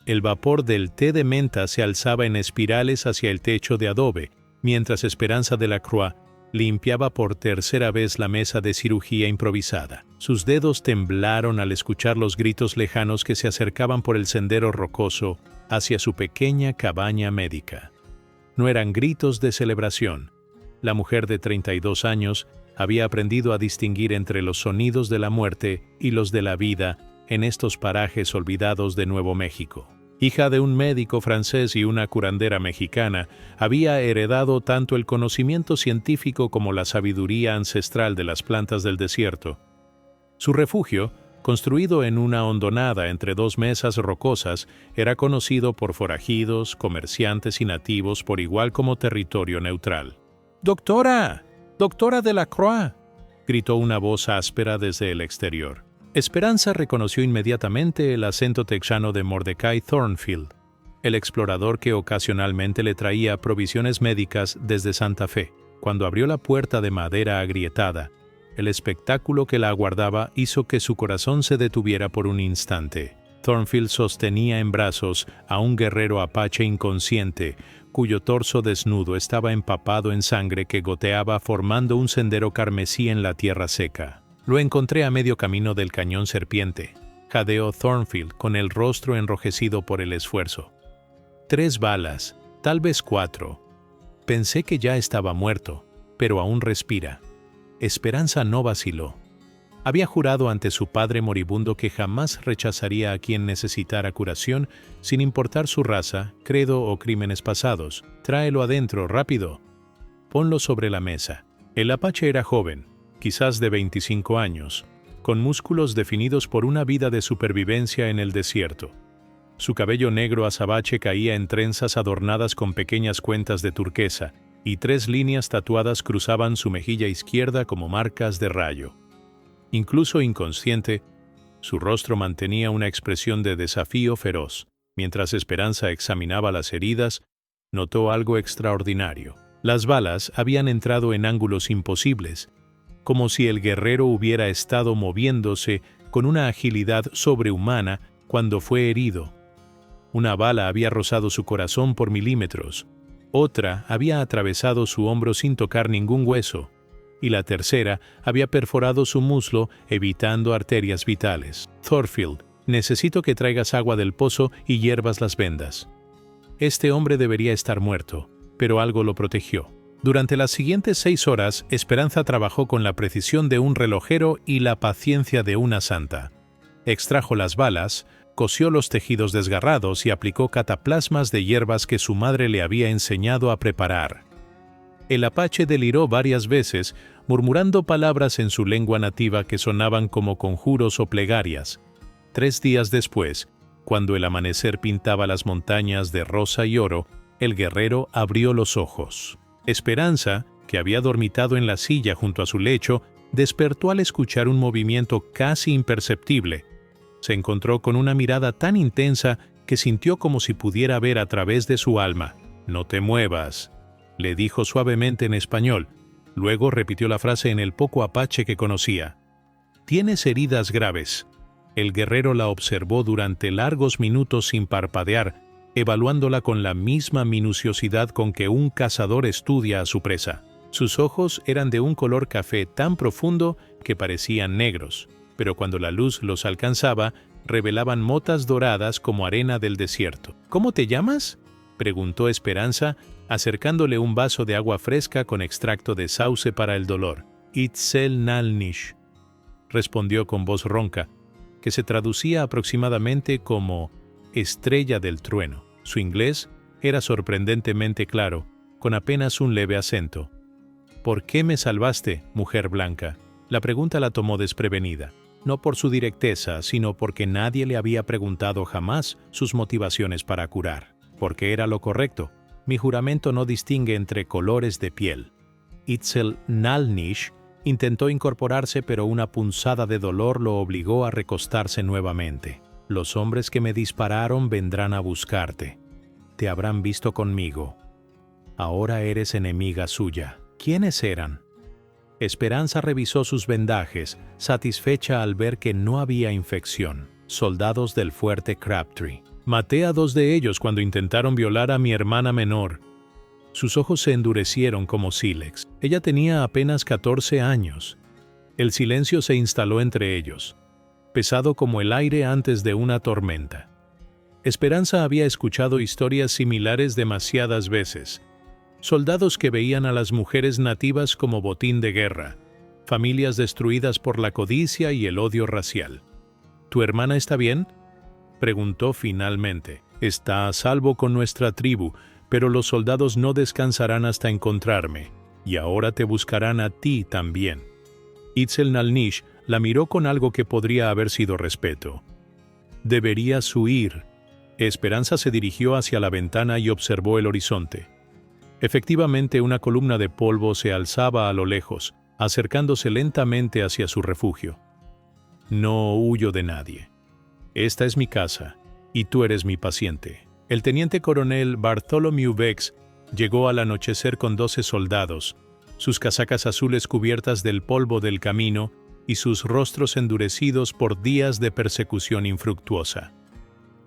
El vapor del té de menta se alzaba en espirales hacia el techo de adobe, mientras Esperanza Delacroix limpiaba por tercera vez la mesa de cirugía improvisada. Sus dedos temblaron al escuchar los gritos lejanos que se acercaban por el sendero rocoso hacia su pequeña cabaña médica. No eran gritos de celebración. La mujer de 32 años había aprendido a distinguir entre los sonidos de la muerte y los de la vida en estos parajes olvidados de Nuevo México. Hija de un médico francés y una curandera mexicana, había heredado tanto el conocimiento científico como la sabiduría ancestral de las plantas del desierto. Su refugio, construido en una hondonada entre dos mesas rocosas, era conocido por forajidos, comerciantes y nativos por igual como territorio neutral. ¡Doctora! ¡Doctora Delacroix!, gritó una voz áspera desde el exterior. Esperanza reconoció inmediatamente el acento texano de Mordecai Thornfield, el explorador que ocasionalmente le traía provisiones médicas desde Santa Fe. Cuando abrió la puerta de madera agrietada, el espectáculo que la aguardaba hizo que su corazón se detuviera por un instante. Thornfield sostenía en brazos a un guerrero apache inconsciente, cuyo torso desnudo estaba empapado en sangre que goteaba formando un sendero carmesí en la tierra seca. Lo encontré a medio camino del cañón Serpiente, jadeó Thornfield con el rostro enrojecido por el esfuerzo. 3 balas, tal vez 4. Pensé que ya estaba muerto, pero aún respira. Esperanza no vaciló. Había jurado ante su padre moribundo que jamás rechazaría a quien necesitara curación, sin importar su raza, credo o crímenes pasados. Tráelo adentro, rápido. Ponlo sobre la mesa. El apache era joven, quizás de 25 años, con músculos definidos por una vida de supervivencia en el desierto. Su cabello negro azabache caía en trenzas adornadas con pequeñas cuentas de turquesa, y 3 líneas tatuadas cruzaban su mejilla izquierda como marcas de rayo. Incluso inconsciente, su rostro mantenía una expresión de desafío feroz. Mientras Esperanza examinaba las heridas, notó algo extraordinario. Las balas habían entrado en ángulos imposibles, como si el guerrero hubiera estado moviéndose con una agilidad sobrehumana cuando fue herido. Una bala había rozado su corazón por milímetros, otra había atravesado su hombro sin tocar ningún hueso, y la tercera había perforado su muslo evitando arterias vitales. Thornfield, necesito que traigas agua del pozo y hiervas las vendas. Este hombre debería estar muerto, pero algo lo protegió. Durante las siguientes 6 horas, Esperanza trabajó con la precisión de un relojero y la paciencia de una santa. Extrajo las balas, cosió los tejidos desgarrados y aplicó cataplasmas de hierbas que su madre le había enseñado a preparar. El apache deliró varias veces, murmurando palabras en su lengua nativa que sonaban como conjuros o plegarias. 3 días después, cuando el amanecer pintaba las montañas de rosa y oro, el guerrero abrió los ojos. Esperanza, que había dormitado en la silla junto a su lecho, despertó al escuchar un movimiento casi imperceptible. Se encontró con una mirada tan intensa que sintió como si pudiera ver a través de su alma. «No te muevas», le dijo suavemente en español. Luego repitió la frase en el poco apache que conocía. «Tienes heridas graves». El guerrero la observó durante largos minutos sin parpadear, evaluándola con la misma minuciosidad con que un cazador estudia a su presa. Sus ojos eran de un color café tan profundo que parecían negros, pero cuando la luz los alcanzaba, revelaban motas doradas como arena del desierto. «¿Cómo te llamas?», preguntó Esperanza, acercándole un vaso de agua fresca con extracto de sauce para el dolor. «Itzel Nalnish», respondió con voz ronca, que se traducía aproximadamente como «estrella del trueno». Su inglés era sorprendentemente claro, con apenas un leve acento. «¿Por qué me salvaste, mujer blanca?». La pregunta la tomó desprevenida, no por su directeza, sino porque nadie le había preguntado jamás sus motivaciones para curar. Porque era lo correcto. Mi juramento no distingue entre colores de piel. Itzel Nalnish intentó incorporarse, pero una punzada de dolor lo obligó a recostarse nuevamente. «Los hombres que me dispararon vendrán a buscarte. Te habrán visto conmigo. Ahora eres enemiga suya». ¿Quiénes eran? Esperanza revisó sus vendajes, satisfecha al ver que no había infección. «Soldados del fuerte Crabtree». Maté a 2 de ellos cuando intentaron violar a mi hermana menor. Sus ojos se endurecieron como sílex. Ella tenía apenas 14 años. El silencio se instaló entre ellos, pesado como el aire antes de una tormenta. Esperanza había escuchado historias similares demasiadas veces. Soldados que veían a las mujeres nativas como botín de guerra, familias destruidas por la codicia y el odio racial. ¿Tu hermana está bien?, preguntó finalmente. Está a salvo con nuestra tribu, pero los soldados no descansarán hasta encontrarme, y ahora te buscarán a ti también. Itzel Nalnish la miró con algo que podría haber sido respeto. Deberías huir. Esperanza se dirigió hacia la ventana y observó el horizonte. Efectivamente, una columna de polvo se alzaba a lo lejos, acercándose lentamente hacia su refugio. No huyo de nadie. Esta es mi casa, y tú eres mi paciente. El teniente coronel Bartholomew Bex llegó al anochecer con 12 soldados, sus casacas azules cubiertas del polvo del camino y sus rostros endurecidos por días de persecución infructuosa.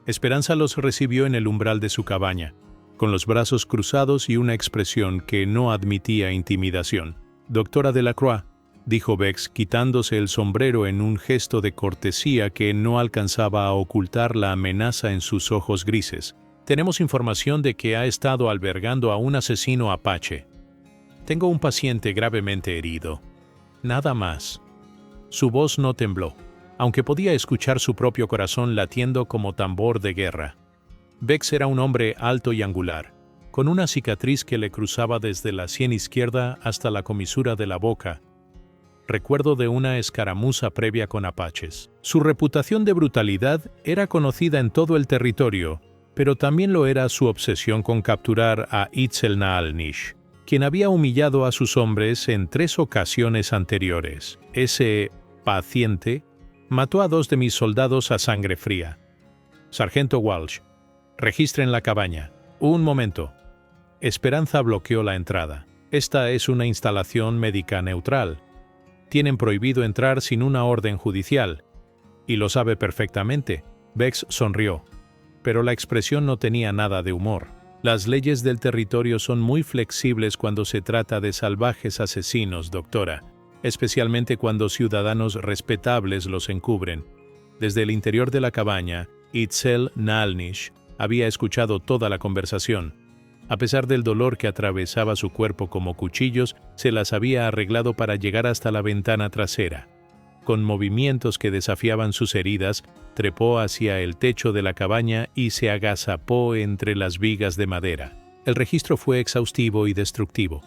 Esperanza los recibió en el umbral de su cabaña, con los brazos cruzados y una expresión que no admitía intimidación. «Doctora Delacroix», dijo Bex, quitándose el sombrero en un gesto de cortesía que no alcanzaba a ocultar la amenaza en sus ojos grises. «Tenemos información de que ha estado albergando a un asesino apache. Tengo un paciente gravemente herido. Nada más». Su voz no tembló, aunque podía escuchar su propio corazón latiendo como tambor de guerra. Bex era un hombre alto y angular, con una cicatriz que le cruzaba desde la sien izquierda hasta la comisura de la boca, recuerdo de una escaramuza previa con apaches. Su reputación de brutalidad era conocida en todo el territorio, pero también lo era su obsesión con capturar a Itzel Nalnish, quien había humillado a sus hombres en 3 ocasiones anteriores. Ese paciente mató a 2 de mis soldados a sangre fría. Sargento Walsh, registren la cabaña. Un momento. Esperanza bloqueó la entrada. Esta es una instalación médica neutral. Tienen prohibido entrar sin una orden judicial. Y lo sabe perfectamente. Bex sonrió. Pero la expresión no tenía nada de humor. Las leyes del territorio son muy flexibles cuando se trata de salvajes asesinos, doctora, especialmente cuando ciudadanos respetables los encubren. Desde el interior de la cabaña, Itzel Nalnish había escuchado toda la conversación. A pesar del dolor que atravesaba su cuerpo como cuchillos, se las había arreglado para llegar hasta la ventana trasera. Con movimientos que desafiaban sus heridas, trepó hacia el techo de la cabaña y se agazapó entre las vigas de madera. El registro fue exhaustivo y destructivo.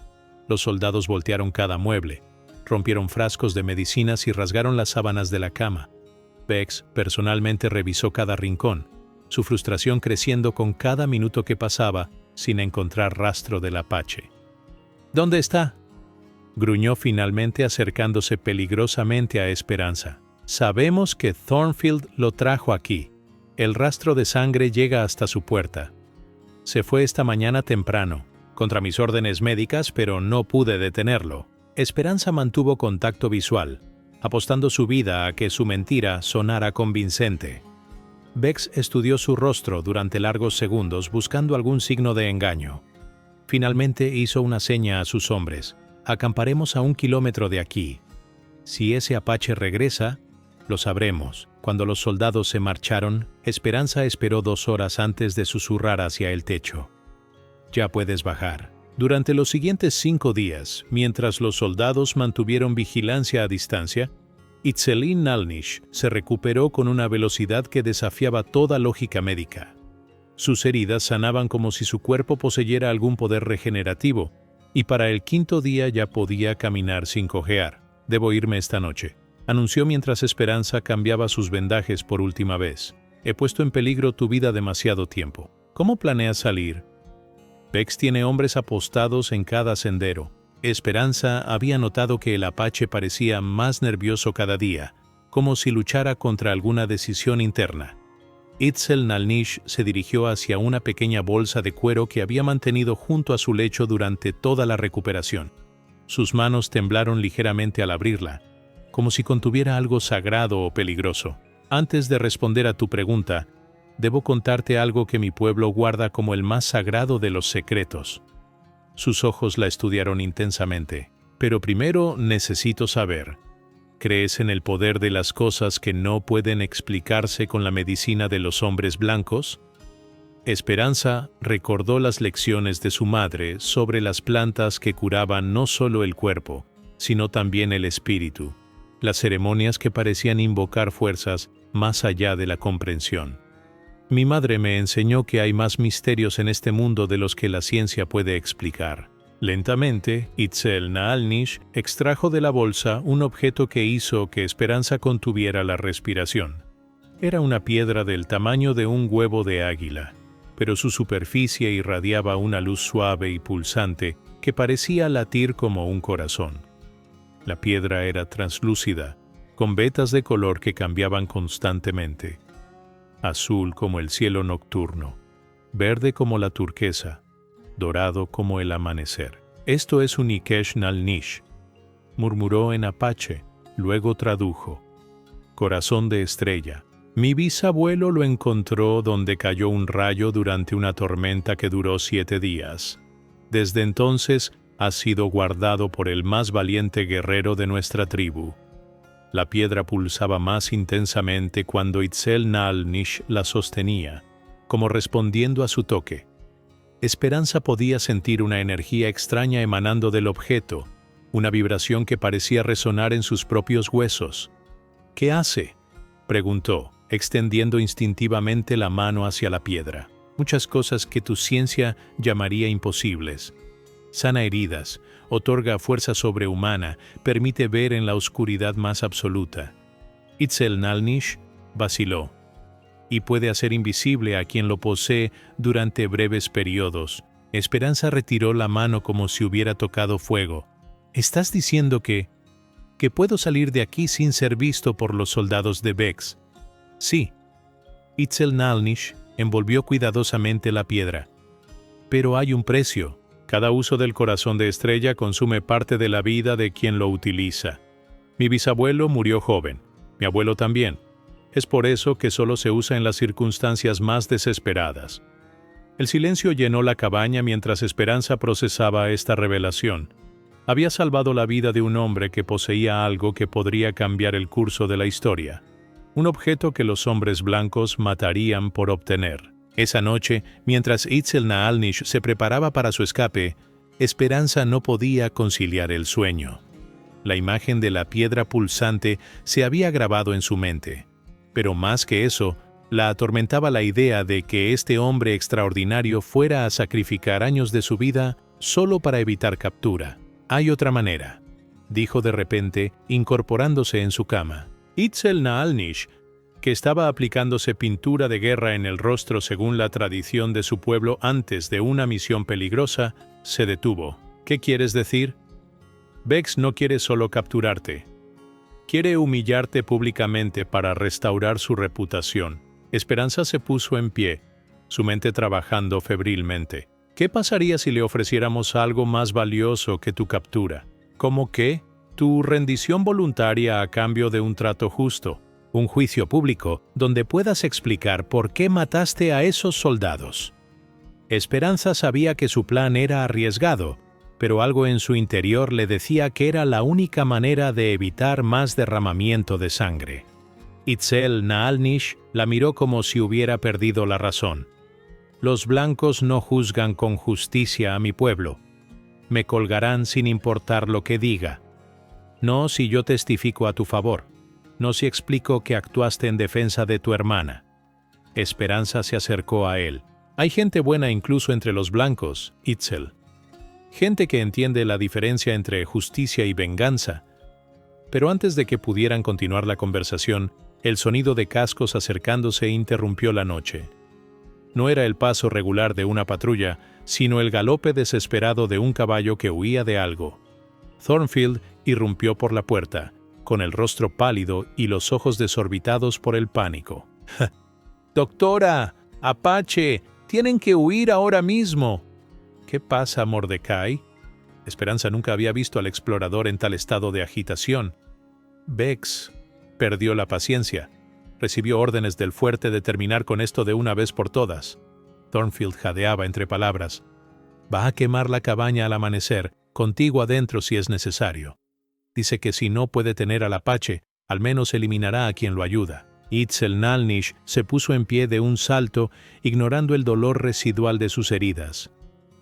Los soldados voltearon cada mueble, rompieron frascos de medicinas y rasgaron las sábanas de la cama. Bex personalmente revisó cada rincón, su frustración creciendo con cada minuto que pasaba sin encontrar rastro del apache. «¿Dónde está?», gruñó finalmente acercándose peligrosamente a Esperanza. «Sabemos que Thornfield lo trajo aquí. El rastro de sangre llega hasta su puerta. Se fue esta mañana temprano, contra mis órdenes médicas, pero no pude detenerlo». Esperanza mantuvo contacto visual, apostando su vida a que su mentira sonara convincente. Bex estudió su rostro durante largos segundos buscando algún signo de engaño. Finalmente hizo una seña a sus hombres. «Acamparemos a 1 kilómetro de aquí. Si ese apache regresa, lo sabremos». Cuando los soldados se marcharon, Esperanza esperó 2 horas antes de susurrar hacia el techo. «Ya puedes bajar». Durante los siguientes 5 días, mientras los soldados mantuvieron vigilancia a distancia, Itzel Nalnish se recuperó con una velocidad que desafiaba toda lógica médica. Sus heridas sanaban como si su cuerpo poseyera algún poder regenerativo, y para el 5.º día ya podía caminar sin cojear. «Debo irme esta noche», anunció mientras Esperanza cambiaba sus vendajes por última vez. «He puesto en peligro tu vida demasiado tiempo. ¿Cómo planeas salir?» Bex tiene hombres apostados en cada sendero. Esperanza había notado que el apache parecía más nervioso cada día, como si luchara contra alguna decisión interna. Itzel Nalnish se dirigió hacia una pequeña bolsa de cuero que había mantenido junto a su lecho durante toda la recuperación. Sus manos temblaron ligeramente al abrirla, como si contuviera algo sagrado o peligroso. «Antes de responder a tu pregunta, debo contarte algo que mi pueblo guarda como el más sagrado de los secretos. Sus ojos la estudiaron intensamente. Pero primero necesito saber, ¿crees en el poder de las cosas que no pueden explicarse con la medicina de los hombres blancos? Esperanza recordó las lecciones de su madre sobre las plantas que curaban no solo el cuerpo, sino también el espíritu, las ceremonias que parecían invocar fuerzas más allá de la comprensión. Mi madre me enseñó que hay más misterios en este mundo de los que la ciencia puede explicar. Lentamente, Itzel Naalnish extrajo de la bolsa un objeto que hizo que Esperanza contuviera la respiración. Era una piedra del tamaño de un huevo de águila, pero su superficie irradiaba una luz suave y pulsante que parecía latir como un corazón. La piedra era translúcida, con vetas de color que cambiaban constantemente. Azul como el cielo nocturno, verde como la turquesa, dorado como el amanecer. Esto es un Ikesh Naalnish, murmuró en apache, luego tradujo. Corazón de estrella. Mi bisabuelo lo encontró donde cayó un rayo durante una tormenta que duró 7 días. Desde entonces ha sido guardado por el más valiente guerrero de nuestra tribu. La piedra pulsaba más intensamente cuando Itzel Naalnish la sostenía, como respondiendo a su toque. Esperanza podía sentir una energía extraña emanando del objeto, una vibración que parecía resonar en sus propios huesos. ¿Qué hace?, preguntó, extendiendo instintivamente la mano hacia la piedra. Muchas cosas que tu ciencia llamaría imposibles. Sana heridas, otorga fuerza sobrehumana, permite ver en la oscuridad más absoluta. Itzel Naalnish vaciló. Y puede hacer invisible a quien lo posee durante breves periodos. Esperanza retiró la mano como si hubiera tocado fuego. ¿Estás diciendo que puedo salir de aquí sin ser visto por los soldados de Vex? Sí. Itzel Naalnish envolvió cuidadosamente la piedra. Pero hay un precio. Cada uso del corazón de estrella consume parte de la vida de quien lo utiliza. Mi bisabuelo murió joven. Mi abuelo también. Es por eso que solo se usa en las circunstancias más desesperadas. El silencio llenó la cabaña mientras Esperanza procesaba esta revelación. Había salvado la vida de un hombre que poseía algo que podría cambiar el curso de la historia. Un objeto que los hombres blancos matarían por obtener. Esa noche, mientras Itzel Naalnish se preparaba para su escape, Esperanza no podía conciliar el sueño. La imagen de la piedra pulsante se había grabado en su mente. Pero más que eso, la atormentaba la idea de que este hombre extraordinario fuera a sacrificar años de su vida solo para evitar captura. Hay otra manera, dijo de repente, incorporándose en su cama. Itzel Naalnish, que estaba aplicándose pintura de guerra en el rostro según la tradición de su pueblo antes de una misión peligrosa, se detuvo. ¿Qué quieres decir? Vex no quiere solo capturarte. Quiere humillarte públicamente para restaurar su reputación. Esperanza se puso en pie, su mente trabajando febrilmente. ¿Qué pasaría si le ofreciéramos algo más valioso que tu captura? ¿Cómo qué? Tu rendición voluntaria a cambio de un trato justo. Un juicio público donde puedas explicar por qué mataste a esos soldados. Esperanza sabía que su plan era arriesgado, pero algo en su interior le decía que era la única manera de evitar más derramamiento de sangre. Itzel Naalnish la miró como si hubiera perdido la razón. Los blancos no juzgan con justicia a mi pueblo. Me colgarán sin importar lo que diga. No si yo testifico a tu favor. No si explico que actuaste en defensa de tu hermana. Esperanza se acercó a él. Hay gente buena incluso entre los blancos, Itzel. Gente que entiende la diferencia entre justicia y venganza. Pero antes de que pudieran continuar la conversación, el sonido de cascos acercándose interrumpió la noche. No era el paso regular de una patrulla, sino el galope desesperado de un caballo que huía de algo. Thornfield irrumpió por la puerta, con el rostro pálido y los ojos desorbitados por el pánico. «¡Doctora! ¡Apache! ¡Tienen que huir ahora mismo!» «¿Qué pasa, Mordecai?» Esperanza nunca había visto al explorador en tal estado de agitación. Vex perdió la paciencia. Recibió órdenes del fuerte de terminar con esto de una vez por todas. Thornfield jadeaba entre palabras. Va a quemar la cabaña al amanecer, contigo adentro si es necesario. Dice que si no puede tener al Apache, al menos eliminará a quien lo ayuda. Itzel-Nalnish se puso en pie de un salto, ignorando el dolor residual de sus heridas.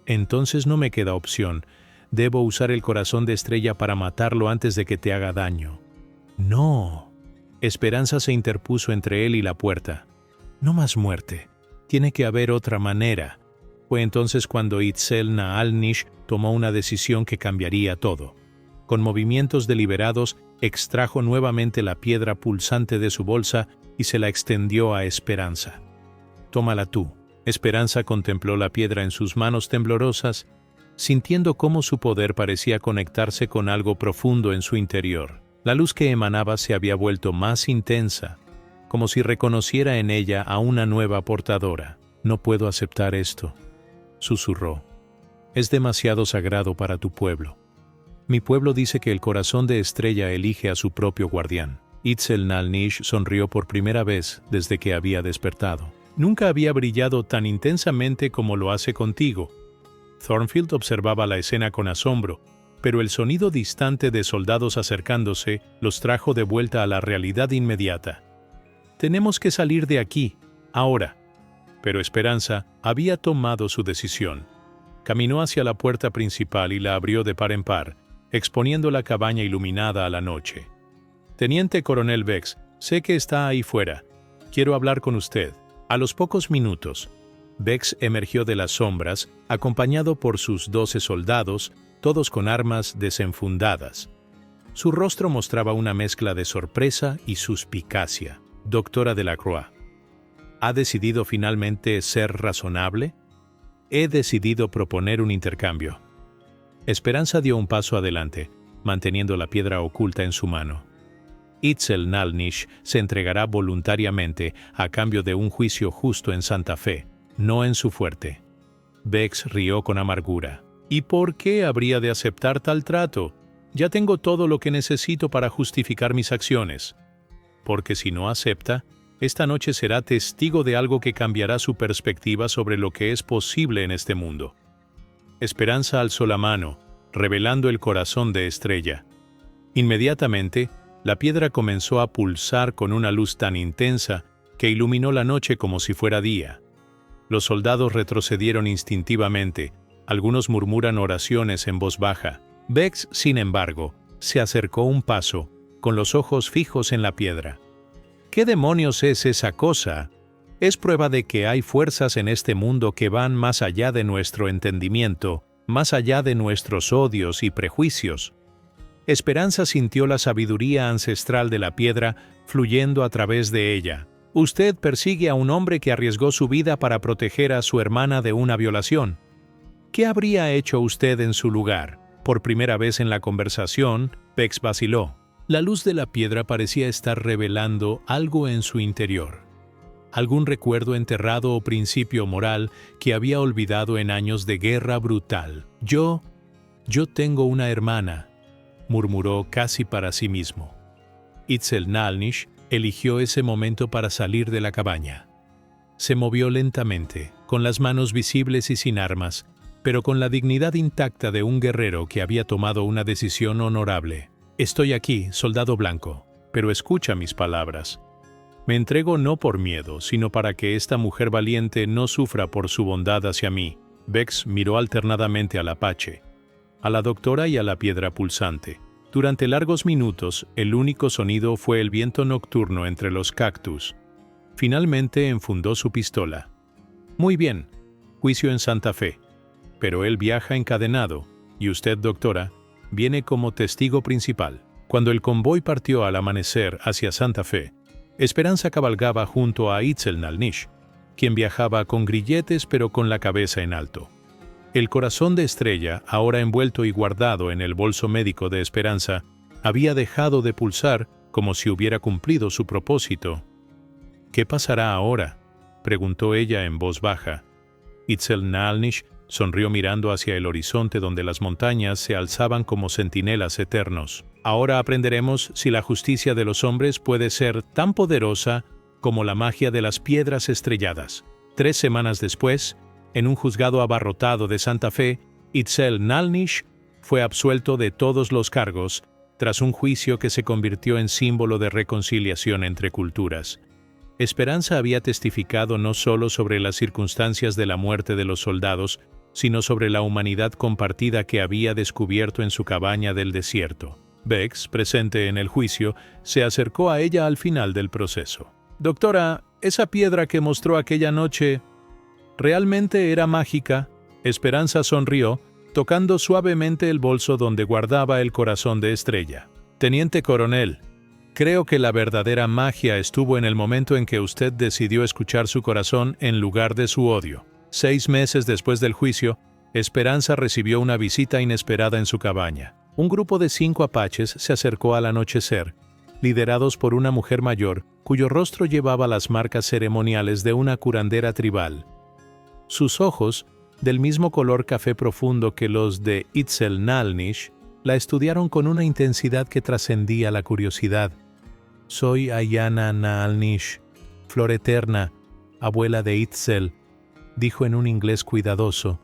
Entonces no me queda opción. Debo usar el corazón de Estrella para matarlo antes de que te haga daño. No. Esperanza se interpuso entre él y la puerta. No más muerte. Tiene que haber otra manera. Fue entonces cuando Itzel-Naalnish tomó una decisión que cambiaría todo. Con movimientos deliberados, extrajo nuevamente la piedra pulsante de su bolsa y se la extendió a Esperanza. Tómala tú. Esperanza contempló la piedra en sus manos temblorosas, sintiendo cómo su poder parecía conectarse con algo profundo en su interior. La luz que emanaba se había vuelto más intensa, como si reconociera en ella a una nueva portadora. No puedo aceptar esto, susurró. Es demasiado sagrado para tu pueblo. Mi pueblo dice que el corazón de Estrella elige a su propio guardián. Itzel-Naalnish sonrió por primera vez desde que había despertado. Nunca había brillado tan intensamente como lo hace contigo. Thornfield observaba la escena con asombro, pero el sonido distante de soldados acercándose los trajo de vuelta a la realidad inmediata. Tenemos que salir de aquí, ahora. Pero Esperanza había tomado su decisión. Caminó hacia la puerta principal y la abrió de par en par, exponiendo la cabaña iluminada a la noche. Teniente Coronel Bex, sé que está ahí fuera. Quiero hablar con usted. A los pocos minutos, Bex emergió de las sombras, acompañado por sus 12 soldados, todos con armas desenfundadas. Su rostro mostraba una mezcla de sorpresa y suspicacia. Doctora Delacroix, ¿ha decidido finalmente ser razonable? He decidido proponer un intercambio. Esperanza dio un paso adelante, manteniendo la piedra oculta en su mano. Itzel-Naalnish se entregará voluntariamente a cambio de un juicio justo en Santa Fe, no en su fuerte. Bex rió con amargura. ¿Y por qué habría de aceptar tal trato? Ya tengo todo lo que necesito para justificar mis acciones. Porque si no acepta, esta noche será testigo de algo que cambiará su perspectiva sobre lo que es posible en este mundo. Esperanza alzó la mano, revelando el corazón de Estrella. Inmediatamente, la piedra comenzó a pulsar con una luz tan intensa que iluminó la noche como si fuera día. Los soldados retrocedieron instintivamente, algunos murmuran oraciones en voz baja. Bex, sin embargo, se acercó un paso, con los ojos fijos en la piedra. ¿Qué demonios es esa cosa? Es prueba de que hay fuerzas en este mundo que van más allá de nuestro entendimiento, más allá de nuestros odios y prejuicios. Esperanza sintió la sabiduría ancestral de la piedra fluyendo a través de ella. Usted persigue a un hombre que arriesgó su vida para proteger a su hermana de una violación. ¿Qué habría hecho usted en su lugar? Por primera vez en la conversación, Bex vaciló. La luz de la piedra parecía estar revelando algo en su interior. Algún recuerdo enterrado o principio moral que había olvidado en años de guerra brutal. Yo tengo una hermana, murmuró casi para sí mismo. Itzel-Naalnish eligió ese momento para salir de la cabaña. Se movió lentamente, con las manos visibles y sin armas, pero con la dignidad intacta de un guerrero que había tomado una decisión honorable. Estoy aquí, soldado blanco, pero escucha mis palabras. Me entrego no por miedo, sino para que esta mujer valiente no sufra por su bondad hacia mí. Bex miró alternadamente al Apache, a la doctora y a la piedra pulsante. Durante largos minutos, el único sonido fue el viento nocturno entre los cactus. Finalmente enfundó su pistola. Muy bien, juicio en Santa Fe. Pero él viaja encadenado, y usted, doctora, viene como testigo principal. Cuando el convoy partió al amanecer hacia Santa Fe, Esperanza cabalgaba junto a Itzel-Naalnish, quien viajaba con grilletes pero con la cabeza en alto. El corazón de Estrella, ahora envuelto y guardado en el bolso médico de Esperanza, había dejado de pulsar como si hubiera cumplido su propósito. ¿Qué pasará ahora?, preguntó ella en voz baja. Itzel-Naalnish sonrió mirando hacia el horizonte donde las montañas se alzaban como centinelas eternos. Ahora aprenderemos si la justicia de los hombres puede ser tan poderosa como la magia de las piedras estrelladas. 3 semanas después, en un juzgado abarrotado de Santa Fe, Itzel Nalnish fue absuelto de todos los cargos tras un juicio que se convirtió en símbolo de reconciliación entre culturas. Esperanza había testificado no solo sobre las circunstancias de la muerte de los soldados, sino sobre la humanidad compartida que había descubierto en su cabaña del desierto. Bex, presente en el juicio, se acercó a ella al final del proceso. «Doctora, esa piedra que mostró aquella noche, ¿realmente era mágica?». Esperanza sonrió, tocando suavemente el bolso donde guardaba el corazón de Estrella. «Teniente coronel, creo que la verdadera magia estuvo en el momento en que usted decidió escuchar su corazón en lugar de su odio». 6 meses después del juicio, Esperanza recibió una visita inesperada en su cabaña. Un grupo de 5 apaches se acercó al anochecer, liderados por una mujer mayor cuyo rostro llevaba las marcas ceremoniales de una curandera tribal. Sus ojos, del mismo color café profundo que los de Itzel Nalnish, la estudiaron con una intensidad que trascendía la curiosidad. «Soy Ayanna Nalnish, flor eterna, abuela de Itzel», dijo en un inglés cuidadoso.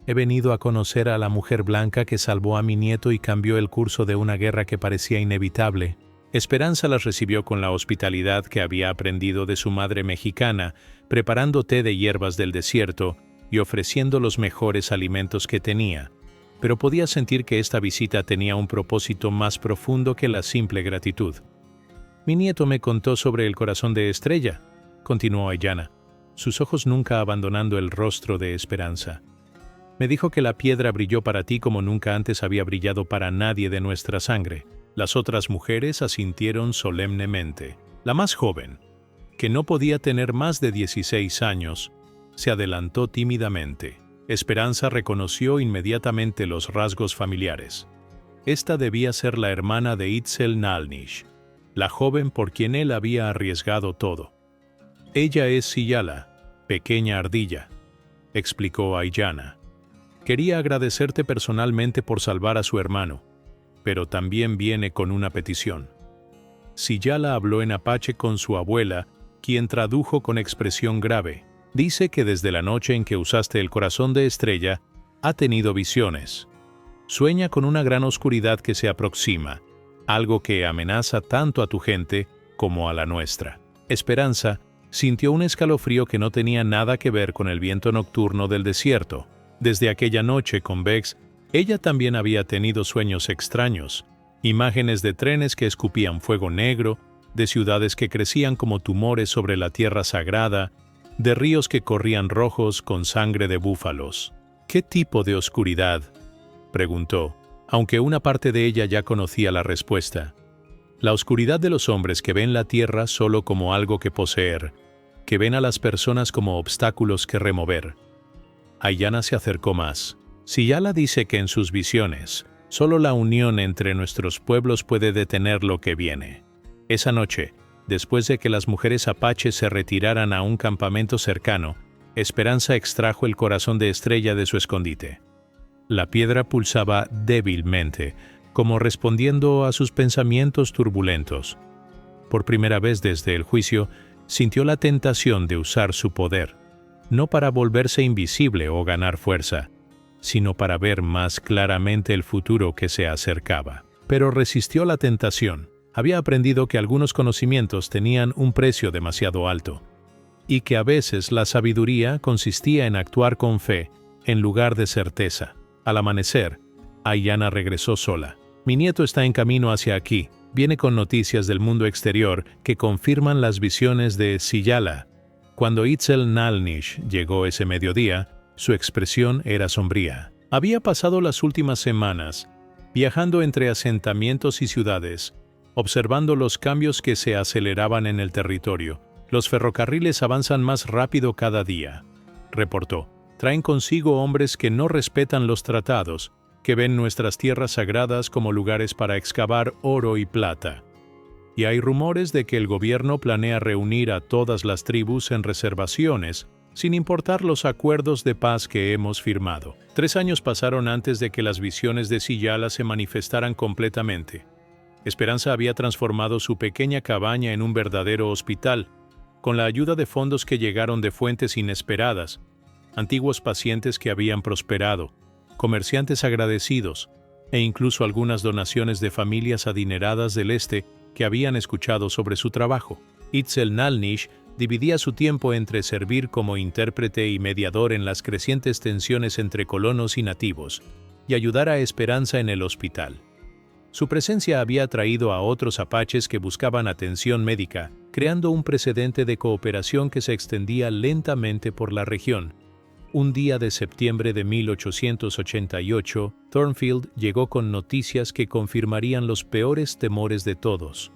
«He venido a conocer a la mujer blanca que salvó a mi nieto y cambió el curso de una guerra que parecía inevitable». Esperanza las recibió con la hospitalidad que había aprendido de su madre mexicana, preparando té de hierbas del desierto y ofreciendo los mejores alimentos que tenía. Pero podía sentir que esta visita tenía un propósito más profundo que la simple gratitud. «Mi nieto me contó sobre el corazón de Estrella», continuó Ayanna, sus ojos nunca abandonando el rostro de Esperanza. «Me dijo que la piedra brilló para ti como nunca antes había brillado para nadie de nuestra sangre». Las otras mujeres asintieron solemnemente. La más joven, que no podía tener más de 16 años, se adelantó tímidamente. Esperanza reconoció inmediatamente los rasgos familiares. Esta debía ser la hermana de Itzel Nalnish, la joven por quien él había arriesgado todo. «Ella es Siyala, pequeña ardilla», explicó Ayanna. «Quería agradecerte personalmente por salvar a su hermano, pero también viene con una petición». Siyala habló en apache con su abuela, quien tradujo con expresión grave. «Dice que desde la noche en que usaste el corazón de Estrella, ha tenido visiones. Sueña con una gran oscuridad que se aproxima, algo que amenaza tanto a tu gente como a la nuestra». Esperanza sintió un escalofrío que no tenía nada que ver con el viento nocturno del desierto. Desde aquella noche con Bex, ella también había tenido sueños extraños, imágenes de trenes que escupían fuego negro, de ciudades que crecían como tumores sobre la tierra sagrada, de ríos que corrían rojos con sangre de búfalos. «¿Qué tipo de oscuridad?», preguntó, aunque una parte de ella ya conocía la respuesta. «La oscuridad de los hombres que ven la tierra solo como algo que poseer, que ven a las personas como obstáculos que remover». Ayanna se acercó más. «Siyala dice que en sus visiones, solo la unión entre nuestros pueblos puede detener lo que viene». Esa noche, después de que las mujeres apaches se retiraran a un campamento cercano, Esperanza extrajo el corazón de Estrella de su escondite. La piedra pulsaba débilmente, como respondiendo a sus pensamientos turbulentos. Por primera vez desde el juicio, sintió la tentación de usar su poder, no para volverse invisible o ganar fuerza, sino para ver más claramente el futuro que se acercaba. Pero resistió la tentación. Había aprendido que algunos conocimientos tenían un precio demasiado alto, y que a veces la sabiduría consistía en actuar con fe, en lugar de certeza. Al amanecer, Ayanna regresó sola. «Mi nieto está en camino hacia aquí. Viene con noticias del mundo exterior que confirman las visiones de Siyala». Cuando Itzel Nalnish llegó ese mediodía, su expresión era sombría. Había pasado las últimas semanas viajando entre asentamientos y ciudades, observando los cambios que se aceleraban en el territorio. «Los ferrocarriles avanzan más rápido cada día», reportó. «Traen consigo hombres que no respetan los tratados, que ven nuestras tierras sagradas como lugares para excavar oro y plata. Y hay rumores de que el gobierno planea reunir a todas las tribus en reservaciones, sin importar los acuerdos de paz que hemos firmado». 3 años pasaron antes de que las visiones de Siyala se manifestaran completamente. Esperanza había transformado su pequeña cabaña en un verdadero hospital, Con la ayuda de fondos que llegaron de fuentes inesperadas, antiguos pacientes que habían prosperado, comerciantes agradecidos e incluso algunas donaciones de familias adineradas del este que habían escuchado sobre su trabajo. Itzel Nalnish dividía su tiempo entre servir como intérprete y mediador en las crecientes tensiones entre colonos y nativos, y ayudar a Esperanza en el hospital. Su presencia había atraído a otros apaches que buscaban atención médica, creando un precedente de cooperación que se extendía lentamente por la región. Un día de septiembre de 1888, Thornfield llegó con noticias que confirmarían los peores temores de todos.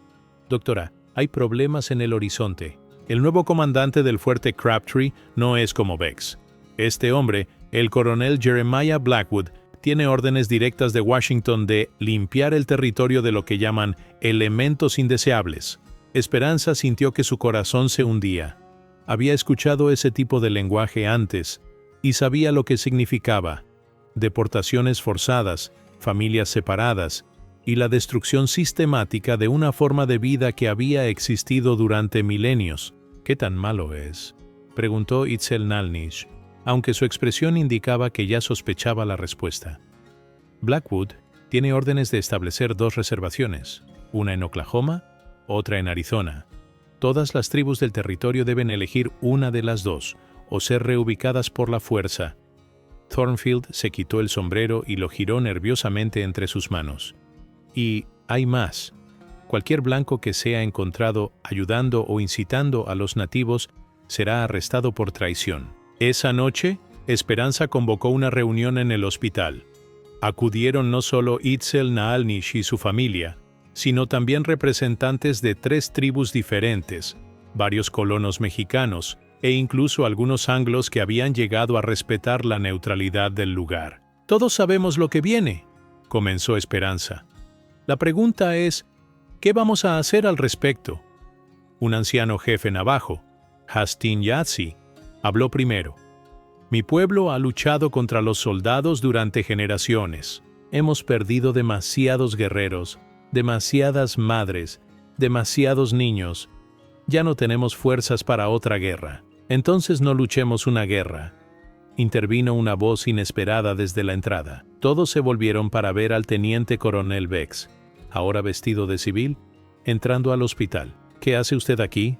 «Doctora, hay problemas en el horizonte. El nuevo comandante del fuerte Crabtree no es como Bex. Este hombre, el coronel Jeremiah Blackwood, tiene órdenes directas de Washington de limpiar el territorio de lo que llaman elementos indeseables». Esperanza sintió que su corazón se hundía. Había escuchado ese tipo de lenguaje antes y sabía lo que significaba: deportaciones forzadas, familias separadas y la destrucción sistemática de una forma de vida que había existido durante milenios. «¿Qué tan malo es?», preguntó Itzel Nalnish, aunque su expresión indicaba que ya sospechaba la respuesta. «Blackwood tiene órdenes de establecer 2 reservaciones, una en Oklahoma, otra en Arizona. Todas las tribus del territorio deben elegir una de las 2, o ser reubicadas por la fuerza». Thornfield se quitó el sombrero y lo giró nerviosamente entre sus manos. «Y hay más. Cualquier blanco que sea encontrado ayudando o incitando a los nativos será arrestado por traición». Esa noche, Esperanza convocó una reunión en el hospital. Acudieron no solo Itzel Nalnish y su familia, sino también representantes de 3 tribus diferentes, varios colonos mexicanos e incluso algunos anglos que habían llegado a respetar la neutralidad del lugar. «Todos sabemos lo que viene», comenzó Esperanza. «La pregunta es, ¿qué vamos a hacer al respecto?». Un anciano jefe navajo, Hastin Yatsi, habló primero. «Mi pueblo ha luchado contra los soldados durante generaciones. Hemos perdido demasiados guerreros, demasiadas madres, demasiados niños. Ya no tenemos fuerzas para otra guerra. Entonces no luchemos una guerra». Intervino una voz inesperada desde la entrada. Todos se volvieron para ver al teniente coronel Bex, ahora vestido de civil, entrando al hospital. «¿Qué hace usted aquí?»,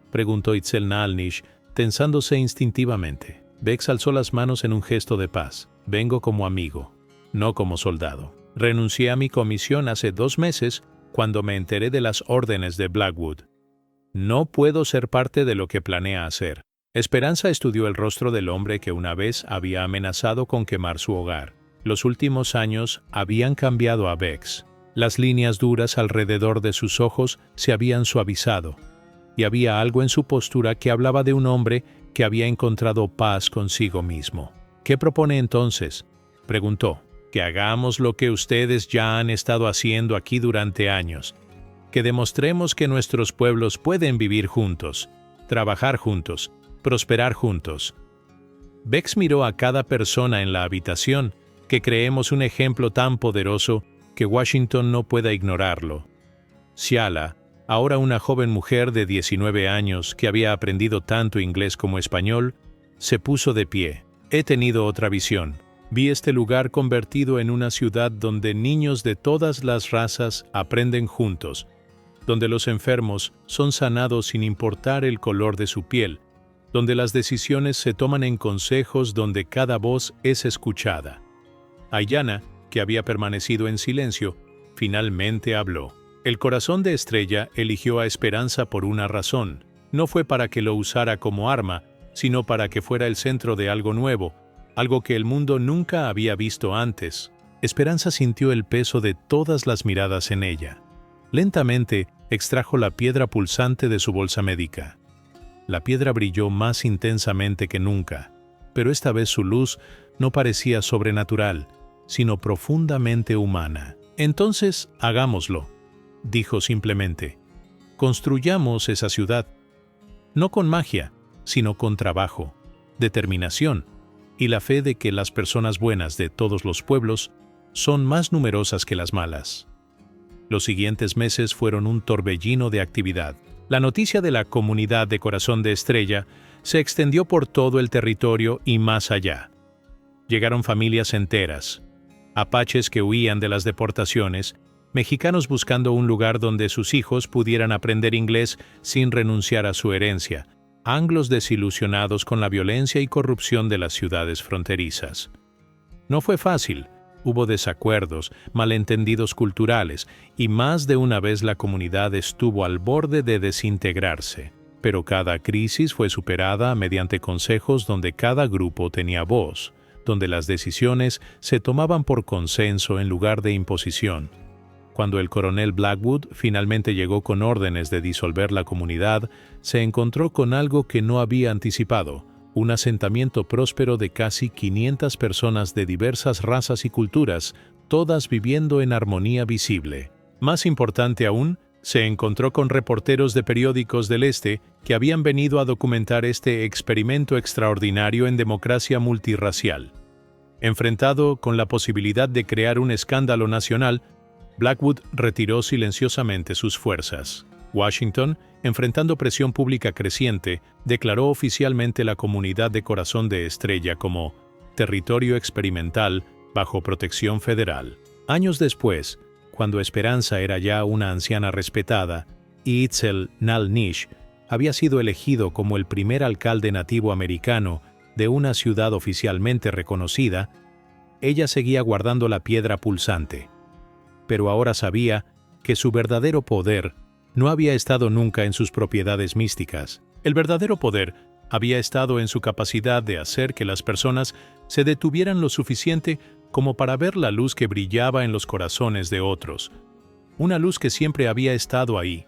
preguntó Itzel Nalnish, tensándose instintivamente. Bex alzó las manos en un gesto de paz. «Vengo como amigo, no como soldado. Renuncié a mi comisión hace 2 meses cuando me enteré de las órdenes de Blackwood. No puedo ser parte de lo que planea hacer». Esperanza estudió el rostro del hombre que una vez había amenazado con quemar su hogar. Los últimos años habían cambiado a Bex. Las líneas duras alrededor de sus ojos se habían suavizado, y había algo en su postura que hablaba de un hombre que había encontrado paz consigo mismo. «¿Qué propone entonces?», preguntó. «Que hagamos lo que ustedes ya han estado haciendo aquí durante años. Que demostremos que nuestros pueblos pueden vivir juntos, trabajar juntos, prosperar juntos». Bex miró a cada persona en la habitación, que creemos un ejemplo tan poderoso que Washington no pueda ignorarlo. Ciala, ahora una joven mujer de 19 años que había aprendido tanto inglés como español, se puso de pie. «He tenido otra visión. Vi este lugar convertido en una ciudad donde niños de todas las razas aprenden juntos, donde los enfermos son sanados sin importar el color de su piel, donde las decisiones se toman en consejos, donde cada voz es escuchada». Aiyana, que había permanecido en silencio, finalmente habló. El corazón de Estrella eligió a Esperanza por una razón. No fue para que lo usara como arma, sino para que fuera el centro de algo nuevo, algo que el mundo nunca había visto antes. Esperanza sintió el peso de todas las miradas en ella. Lentamente extrajo la piedra pulsante de su bolsa médica. La piedra brilló más intensamente que nunca, pero esta vez su luz no parecía sobrenatural, sino profundamente humana. «Entonces, hagámoslo», dijo simplemente. «Construyamos esa ciudad, no con magia, sino con trabajo, determinación y la fe de que las personas buenas de todos los pueblos son más numerosas que las malas». Los siguientes meses fueron un torbellino de actividad. La noticia de la comunidad de Corazón de Estrella se extendió por todo el territorio y más allá. Llegaron familias enteras, apaches que huían de las deportaciones, mexicanos buscando un lugar donde sus hijos pudieran aprender inglés sin renunciar a su herencia, anglos desilusionados con la violencia y corrupción de las ciudades fronterizas. No fue fácil. Hubo desacuerdos, malentendidos culturales, y más de una vez la comunidad estuvo al borde de desintegrarse. Pero cada crisis fue superada mediante consejos donde cada grupo tenía voz, donde las decisiones se tomaban por consenso en lugar de imposición. Cuando el coronel Blackwood finalmente llegó con órdenes de disolver la comunidad, se encontró con algo que no había anticipado: un asentamiento próspero de casi 500 personas de diversas razas y culturas, todas viviendo en armonía visible. Más importante aún, se encontró con reporteros de periódicos del Este que habían venido a documentar este experimento extraordinario en democracia multirracial. Enfrentado con la posibilidad de crear un escándalo nacional, Blackwood retiró silenciosamente sus fuerzas. Washington, enfrentando presión pública creciente, declaró oficialmente la comunidad de Corazón de Estrella como territorio experimental bajo protección federal. Años después, cuando Esperanza era ya una anciana respetada y Itzel Nalnish había sido elegido como el primer alcalde nativo americano de una ciudad oficialmente reconocida, ella seguía guardando la piedra pulsante. Pero ahora sabía que su verdadero poder no había estado nunca en sus propiedades místicas. El verdadero poder había estado en su capacidad de hacer que las personas se detuvieran lo suficiente como para ver la luz que brillaba en los corazones de otros. Una luz que siempre había estado ahí,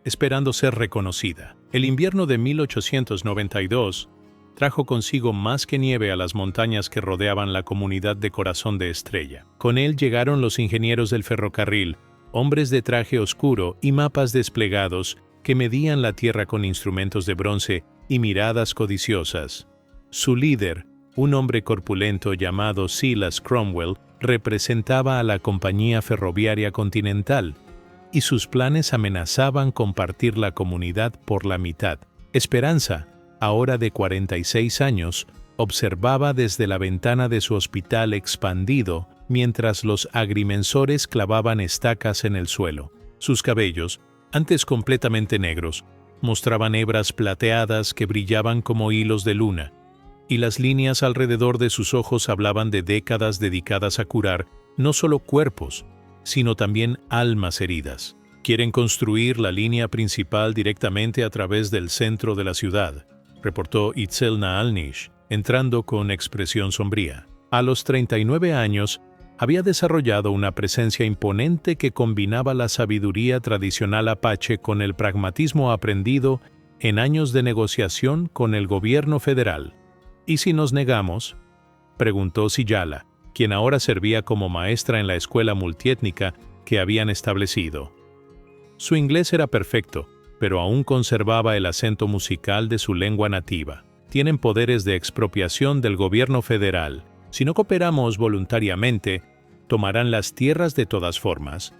esperando ser reconocida. El invierno de 1892 trajo consigo más que nieve a las montañas que rodeaban la comunidad de Corazón de Estrella. Con él llegaron los ingenieros del ferrocarril, hombres de traje oscuro y mapas desplegados que medían la tierra con instrumentos de bronce y miradas codiciosas. Su líder, un hombre corpulento llamado Silas Cromwell, representaba a la Compañía Ferroviaria Continental, y sus planes amenazaban con partir la comunidad por la mitad. Esperanza, ahora de 46 años, observaba desde la ventana de su hospital expandido mientras los agrimensores clavaban estacas en el suelo. Sus cabellos, antes completamente negros, mostraban hebras plateadas que brillaban como hilos de luna, y las líneas alrededor de sus ojos hablaban de décadas dedicadas a curar no solo cuerpos, sino también almas heridas. Quieren construir la línea principal directamente a través del centro de la ciudad, reportó Itzel Nalnish, entrando con expresión sombría. A los 39 años, había desarrollado una presencia imponente que combinaba la sabiduría tradicional apache con el pragmatismo aprendido en años de negociación con el gobierno federal. ¿Y si nos negamos?, preguntó Siyala, quien ahora servía como maestra en la escuela multiétnica que habían establecido. Su inglés era perfecto, pero aún conservaba el acento musical de su lengua nativa. Tienen poderes de expropiación del gobierno federal. Si no cooperamos voluntariamente, tomarán las tierras de todas formas,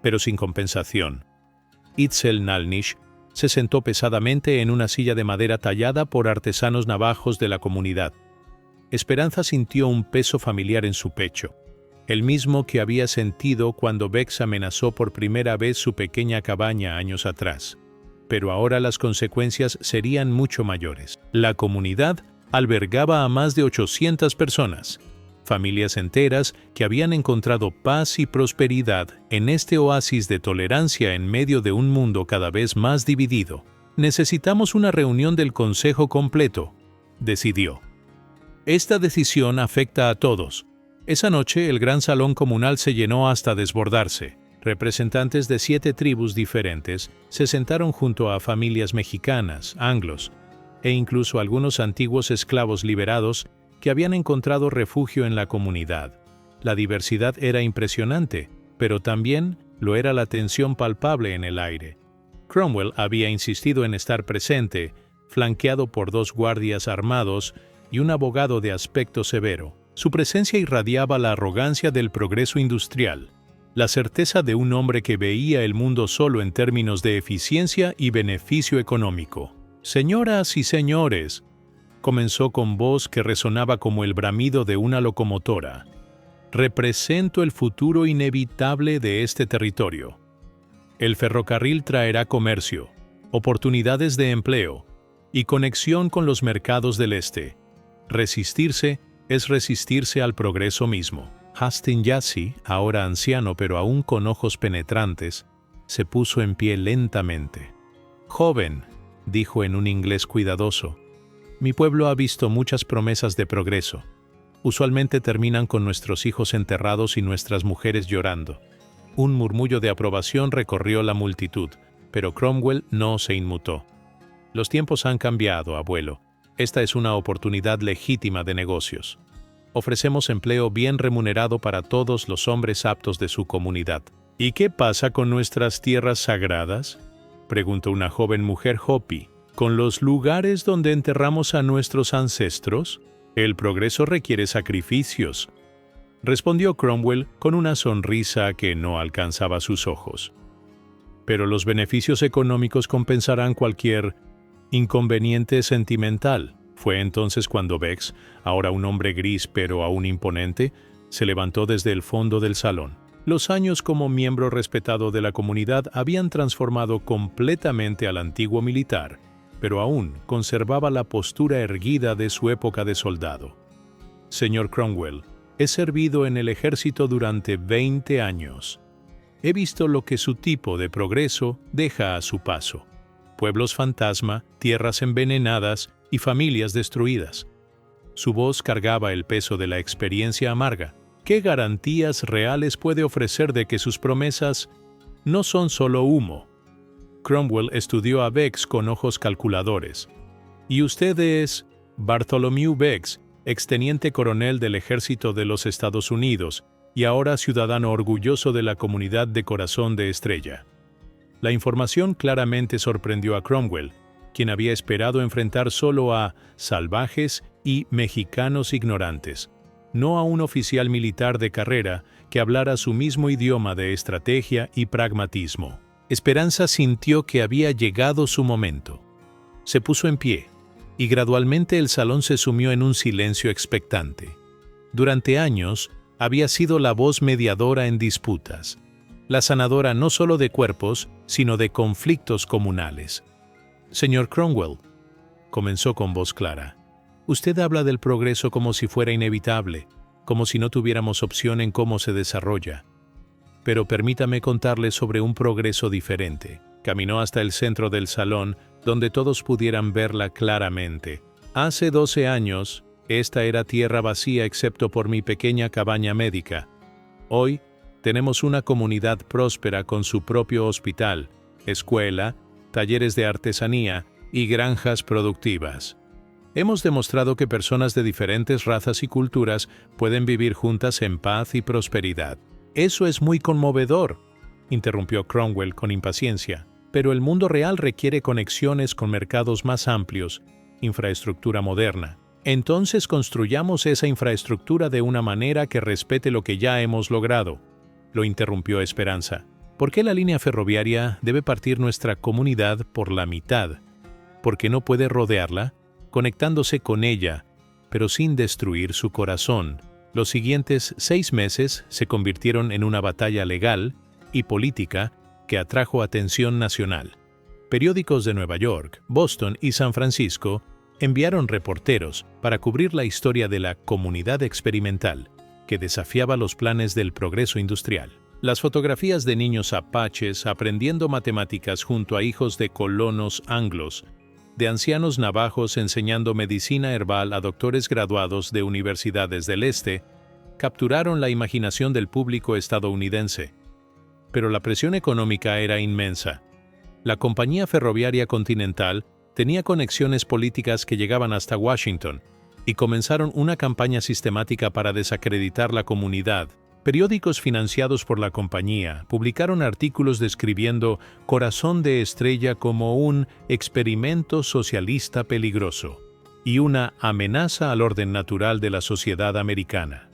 pero sin compensación. Itzel Nalnish se sentó pesadamente en una silla de madera tallada por artesanos navajos de la comunidad. Esperanza sintió un peso familiar en su pecho, el mismo que había sentido cuando Bex amenazó por primera vez su pequeña cabaña años atrás. Pero ahora las consecuencias serían mucho mayores. La comunidad albergaba a más de 800 personas, familias enteras que habían encontrado paz y prosperidad en este oasis de tolerancia en medio de un mundo cada vez más dividido. Necesitamos una reunión del consejo completo, decidió. Esta decisión afecta a todos. Esa noche el gran salón comunal se llenó hasta desbordarse. Representantes de 7 tribus diferentes se sentaron junto a familias mexicanas, anglos, e incluso algunos antiguos esclavos liberados que habían encontrado refugio en la comunidad. La diversidad era impresionante, pero también lo era la tensión palpable en el aire. Cromwell había insistido en estar presente, flanqueado por 2 guardias armados y un abogado de aspecto severo. Su presencia irradiaba la arrogancia del progreso industrial. La certeza de un hombre que veía el mundo solo en términos de eficiencia y beneficio económico. «Señoras y señores», comenzó con voz que resonaba como el bramido de una locomotora, «represento el futuro inevitable de este territorio. El ferrocarril traerá comercio, oportunidades de empleo y conexión con los mercados del este. Resistirse es resistirse al progreso mismo». Hastings Jassy, ahora anciano pero aún con ojos penetrantes, se puso en pie lentamente. «Joven», dijo en un inglés cuidadoso, «mi pueblo ha visto muchas promesas de progreso. Usualmente terminan con nuestros hijos enterrados y nuestras mujeres llorando». Un murmullo de aprobación recorrió la multitud, pero Cromwell no se inmutó. «Los tiempos han cambiado, abuelo. Esta es una oportunidad legítima de negocios. Ofrecemos empleo bien remunerado para todos los hombres aptos de su comunidad». «¿Y qué pasa con nuestras tierras sagradas?», preguntó una joven mujer Hopi. «¿Con los lugares donde enterramos a nuestros ancestros? El progreso requiere sacrificios», respondió Cromwell con una sonrisa que no alcanzaba sus ojos. «Pero los beneficios económicos compensarán cualquier inconveniente sentimental». Fue entonces cuando Bex, ahora un hombre gris pero aún imponente, se levantó desde el fondo del salón. Los años como miembro respetado de la comunidad habían transformado completamente al antiguo militar, pero aún conservaba la postura erguida de su época de soldado. «Señor Cromwell, he servido en el ejército durante 20 años. He visto lo que su tipo de progreso deja a su paso: pueblos fantasma, tierras envenenadas y familias destruidas». Su voz cargaba el peso de la experiencia amarga. ¿Qué garantías reales puede ofrecer de que sus promesas no son solo humo? Cromwell estudió a Bex con ojos calculadores. «¿Y usted es Bartholomew Bex, exteniente coronel del Ejército de los Estados Unidos y ahora ciudadano orgulloso de la comunidad de Corazón de Estrella?» La información claramente sorprendió a Cromwell, quien había esperado enfrentar solo a salvajes y mexicanos ignorantes, no a un oficial militar de carrera que hablara su mismo idioma de estrategia y pragmatismo. Esperanza sintió que había llegado su momento. Se puso en pie, y gradualmente el salón se sumió en un silencio expectante. Durante años, había sido la voz mediadora en disputas, la sanadora no solo de cuerpos, sino de conflictos comunales. «Señor Cromwell», comenzó con voz clara, «usted habla del progreso como si fuera inevitable, como si no tuviéramos opción en cómo se desarrolla. Pero permítame contarle sobre un progreso diferente». Caminó hasta el centro del salón, donde todos pudieran verla claramente. «Hace 12 años, esta era tierra vacía excepto por mi pequeña cabaña médica. Hoy, tenemos una comunidad próspera con su propio hospital, escuela, talleres de artesanía y granjas productivas. Hemos demostrado que personas de diferentes razas y culturas pueden vivir juntas en paz y prosperidad». «Eso es muy conmovedor», interrumpió Cromwell con impaciencia, «pero el mundo real requiere conexiones con mercados más amplios, infraestructura moderna. Entonces construyamos esa infraestructura de una manera que respete lo que ya hemos logrado», lo interrumpió Esperanza. «¿Por qué la línea ferroviaria debe partir nuestra comunidad por la mitad? ¿Por qué no puede rodearla, conectándose con ella, pero sin destruir su corazón?» Los siguientes 6 meses se convirtieron en una batalla legal y política que atrajo atención nacional. Periódicos de Nueva York, Boston y San Francisco enviaron reporteros para cubrir la historia de la comunidad experimental, que desafiaba los planes del progreso industrial. Las fotografías de niños apaches aprendiendo matemáticas junto a hijos de colonos anglos, de ancianos navajos enseñando medicina herbal a doctores graduados de universidades del este, capturaron la imaginación del público estadounidense. Pero la presión económica era inmensa. La compañía ferroviaria Continental tenía conexiones políticas que llegaban hasta Washington, y comenzaron una campaña sistemática para desacreditar la comunidad. Periódicos financiados por la compañía publicaron artículos describiendo Corazón de Estrella como un experimento socialista peligroso y una amenaza al orden natural de la sociedad americana.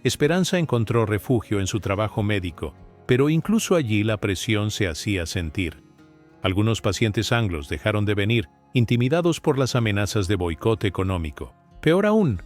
Esperanza encontró refugio en su trabajo médico, pero incluso allí la presión se hacía sentir. Algunos pacientes anglos dejaron de venir, intimidados por las amenazas de boicot económico. Peor aún,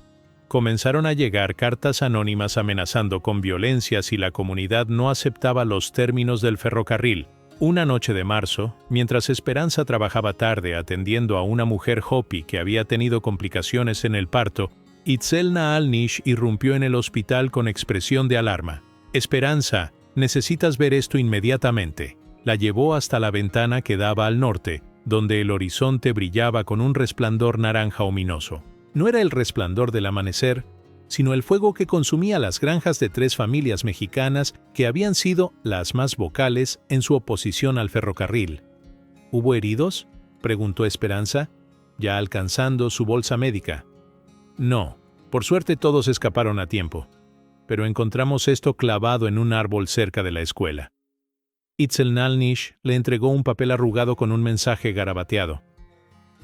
comenzaron a llegar cartas anónimas amenazando con violencia si la comunidad no aceptaba los términos del ferrocarril. Una noche de marzo, mientras Esperanza trabajaba tarde atendiendo a una mujer Hopi que había tenido complicaciones en el parto, Itzel Naalnish irrumpió en el hospital con expresión de alarma. «Esperanza, necesitas ver esto inmediatamente». La llevó hasta la ventana que daba al norte, donde el horizonte brillaba con un resplandor naranja ominoso. No era el resplandor del amanecer, sino el fuego que consumía las granjas de 3 familias mexicanas que habían sido las más vocales en su oposición al ferrocarril. ¿Hubo heridos?, preguntó Esperanza, ya alcanzando su bolsa médica. No, por suerte todos escaparon a tiempo, pero encontramos esto clavado en un árbol cerca de la escuela. Itzel Naalnish le entregó un papel arrugado con un mensaje garabateado.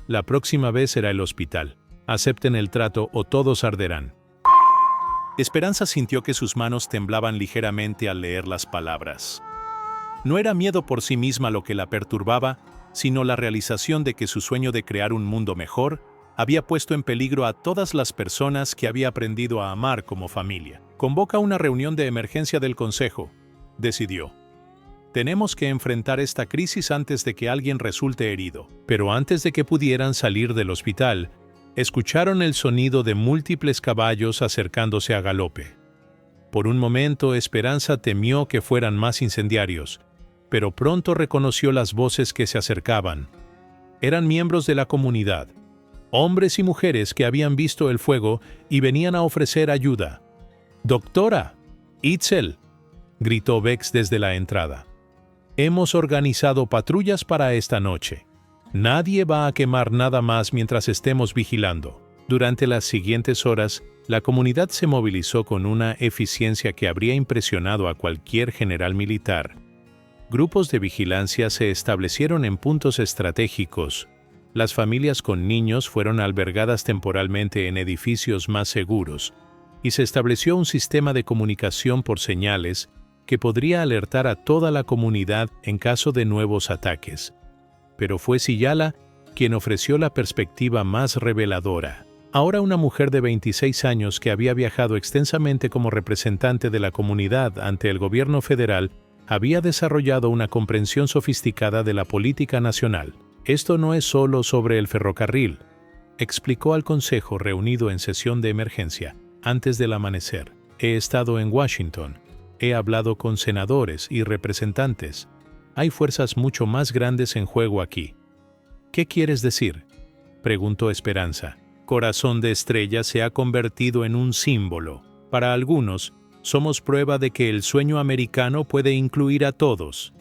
La próxima vez será el hospital. Acepten el trato o todos arderán. Esperanza sintió que sus manos temblaban ligeramente al leer las palabras. No era miedo por sí misma lo que la perturbaba, sino la realización de que su sueño de crear un mundo mejor había puesto en peligro a todas las personas que había aprendido a amar como familia. Convoca una reunión de emergencia del consejo, decidió. Tenemos que enfrentar esta crisis antes de que alguien resulte herido. Pero antes de que pudieran salir del hospital, escucharon el sonido de múltiples caballos acercándose a galope. Por un momento Esperanza temió que fueran más incendiarios, pero pronto reconoció las voces que se acercaban. Eran miembros de la comunidad, hombres y mujeres que habían visto el fuego y venían a ofrecer ayuda. «¡Doctora! ¡Itzel!», gritó Bex desde la entrada. «Hemos organizado patrullas para esta noche. Nadie va a quemar nada más mientras estemos vigilando». Durante las siguientes horas, la comunidad se movilizó con una eficiencia que habría impresionado a cualquier general militar. Grupos de vigilancia se establecieron en puntos estratégicos. Las familias con niños fueron albergadas temporalmente en edificios más seguros, y se estableció un sistema de comunicación por señales que podría alertar a toda la comunidad en caso de nuevos ataques. Pero fue Siyala quien ofreció la perspectiva más reveladora. Ahora una mujer de 26 años que había viajado extensamente como representante de la comunidad ante el gobierno federal había desarrollado una comprensión sofisticada de la política nacional. «Esto no es solo sobre el ferrocarril», explicó al consejo reunido en sesión de emergencia antes del amanecer. «He estado en Washington. He hablado con senadores y representantes. Hay fuerzas mucho más grandes en juego aquí». «¿Qué quieres decir?», preguntó Esperanza. «Corazón de Estrella se ha convertido en un símbolo. Para algunos, somos prueba de que el sueño americano puede incluir a todos.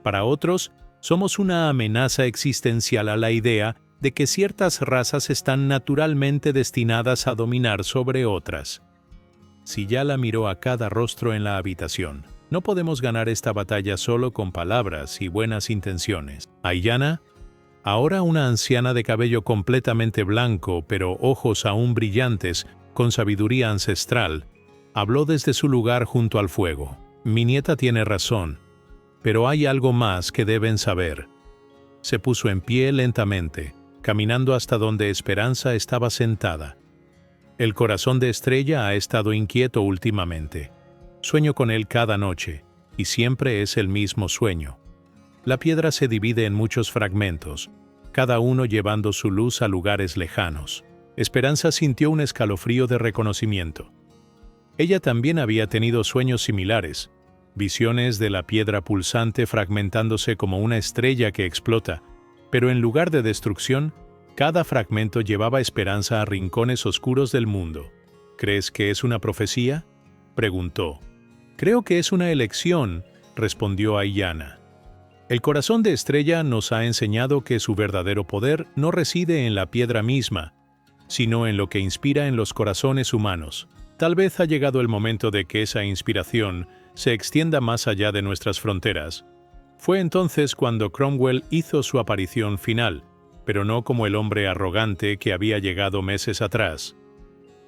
Para otros, somos una amenaza existencial a la idea de que ciertas razas están naturalmente destinadas a dominar sobre otras». Siyala miró a cada rostro en la habitación. «No podemos ganar esta batalla solo con palabras y buenas intenciones». Aiyana, ahora una anciana de cabello completamente blanco pero ojos aún brillantes, con sabiduría ancestral, habló desde su lugar junto al fuego. «Mi nieta tiene razón, pero hay algo más que deben saber». Se puso en pie lentamente, caminando hasta donde Esperanza estaba sentada. «El corazón de Estrella ha estado inquieto últimamente. Sueño con él cada noche, y siempre es el mismo sueño. La piedra se divide en muchos fragmentos, cada uno llevando su luz a lugares lejanos». Esperanza sintió un escalofrío de reconocimiento. Ella también había tenido sueños similares, visiones de la piedra pulsante fragmentándose como una estrella que explota, pero en lugar de destrucción, cada fragmento llevaba esperanza a rincones oscuros del mundo. «¿Crees que es una profecía?», preguntó. «Creo que es una elección», respondió Aiyana. «El corazón de Estrella nos ha enseñado que su verdadero poder no reside en la piedra misma, sino en lo que inspira en los corazones humanos. Tal vez ha llegado el momento de que esa inspiración se extienda más allá de nuestras fronteras». Fue entonces cuando Cromwell hizo su aparición final, pero no como el hombre arrogante que había llegado meses atrás.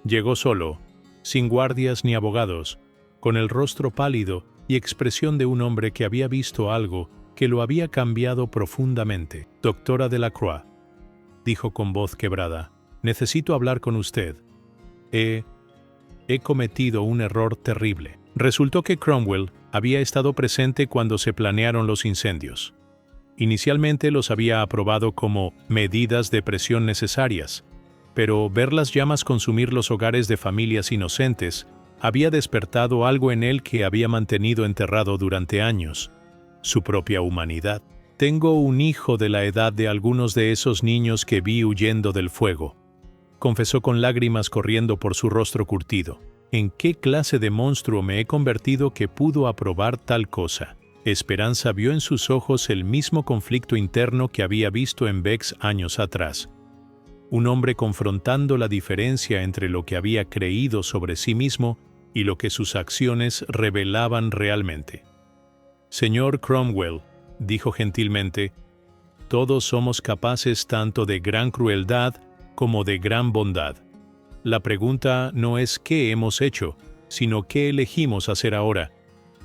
Llegó solo, sin guardias ni abogados, con el rostro pálido y expresión de un hombre que había visto algo que lo había cambiado profundamente. «Doctora Delacroix», dijo con voz quebrada, «necesito hablar con usted. He cometido un error terrible». Resultó que Cromwell había estado presente cuando se planearon los incendios. Inicialmente los había aprobado como medidas de presión necesarias, pero ver las llamas consumir los hogares de familias inocentes había despertado algo en él que había mantenido enterrado durante años: su propia humanidad. «Tengo un hijo de la edad de algunos de esos niños que vi huyendo del fuego», confesó con lágrimas corriendo por su rostro curtido. «¿En qué clase de monstruo me he convertido que pudo aprobar tal cosa?» Esperanza vio en sus ojos el mismo conflicto interno que había visto en Bex años atrás. Un hombre confrontando la diferencia entre lo que había creído sobre sí mismo y lo que sus acciones revelaban realmente. «Señor Cromwell», dijo gentilmente, «todos somos capaces tanto de gran crueldad como de gran bondad. La pregunta no es qué hemos hecho, sino qué elegimos hacer ahora.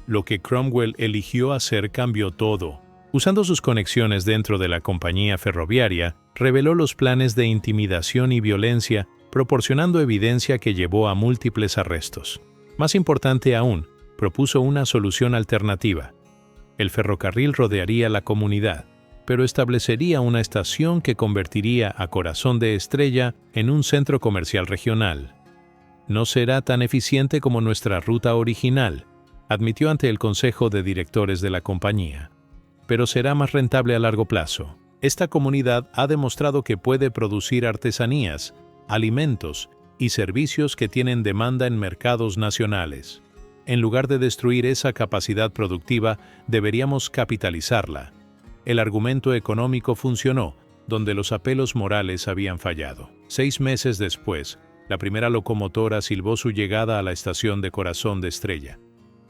Lo que Cromwell eligió hacer cambió todo». Usando sus conexiones dentro de la compañía ferroviaria, reveló los planes de intimidación y violencia, proporcionando evidencia que llevó a múltiples arrestos. Más importante aún, propuso una solución alternativa. El ferrocarril rodearía la comunidad, pero establecería una estación que convertiría a Corazón de Estrella en un centro comercial regional. «No será tan eficiente como nuestra ruta original», admitió ante el consejo de directores de la compañía, «pero será más rentable a largo plazo. Esta comunidad ha demostrado que puede producir artesanías, alimentos y servicios que tienen demanda en mercados nacionales. En lugar de destruir esa capacidad productiva, deberíamos capitalizarla». El argumento económico funcionó, donde los apelos morales habían fallado. 6 meses después, la primera locomotora silbó su llegada a la estación de Corazón de Estrella.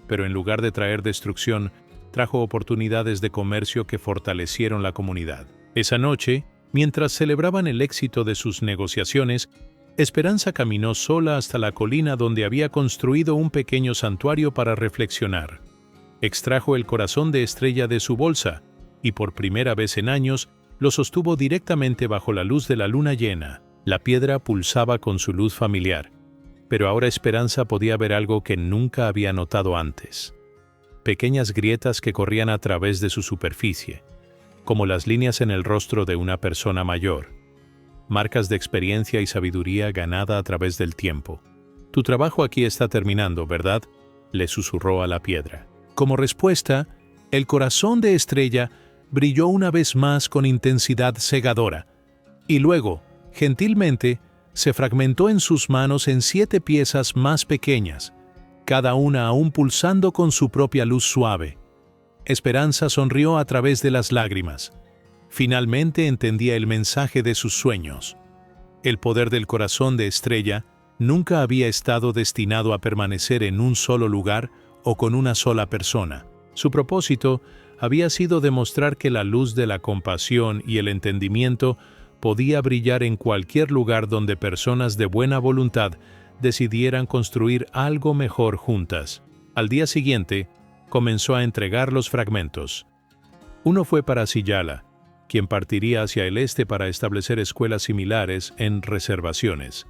Pero en lugar de traer destrucción, trajo oportunidades de comercio que fortalecieron la comunidad. Esa noche, mientras celebraban el éxito de sus negociaciones, Esperanza caminó sola hasta la colina donde había construido un pequeño santuario para reflexionar. Extrajo el Corazón de Estrella de su bolsa y por primera vez en años lo sostuvo directamente bajo la luz de la luna llena. La piedra pulsaba con su luz familiar, pero ahora Esperanza podía ver algo que nunca había notado antes: pequeñas grietas que corrían a través de su superficie, como las líneas en el rostro de una persona mayor, marcas de experiencia y sabiduría ganada a través del tiempo. «Tu trabajo aquí está terminando, ¿verdad?», le susurró a la piedra. Como respuesta, el Corazón de Estrella brilló una vez más con intensidad cegadora, y luego, gentilmente, se fragmentó en sus manos en 7 piezas más pequeñas, cada una aún pulsando con su propia luz suave. Esperanza sonrió a través de las lágrimas. Finalmente entendía el mensaje de sus sueños. El poder del Corazón de Estrella nunca había estado destinado a permanecer en un solo lugar o con una sola persona. Su propósito había sido demostrar que la luz de la compasión y el entendimiento podía brillar en cualquier lugar donde personas de buena voluntad decidieran construir algo mejor juntas. Al día siguiente, comenzó a entregar los fragmentos. Uno fue para Sillala, quien partiría hacia el este para establecer escuelas similares en reservaciones.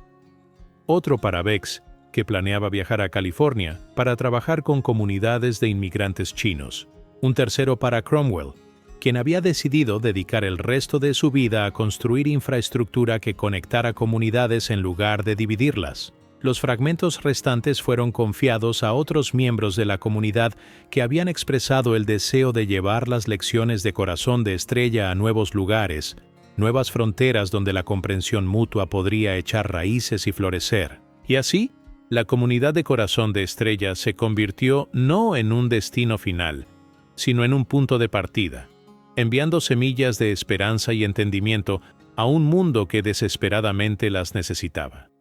Otro para Bex, que planeaba viajar a California para trabajar con comunidades de inmigrantes chinos. Un tercero para Cromwell, quien había decidido dedicar el resto de su vida a construir infraestructura que conectara comunidades en lugar de dividirlas. Los fragmentos restantes fueron confiados a otros miembros de la comunidad que habían expresado el deseo de llevar las lecciones de Corazón de Estrella a nuevos lugares, nuevas fronteras donde la comprensión mutua podría echar raíces y florecer. Y así, la comunidad de Corazón de Estrella se convirtió no en un destino final, sino en un punto de partida, enviando semillas de esperanza y entendimiento a un mundo que desesperadamente las necesitaba.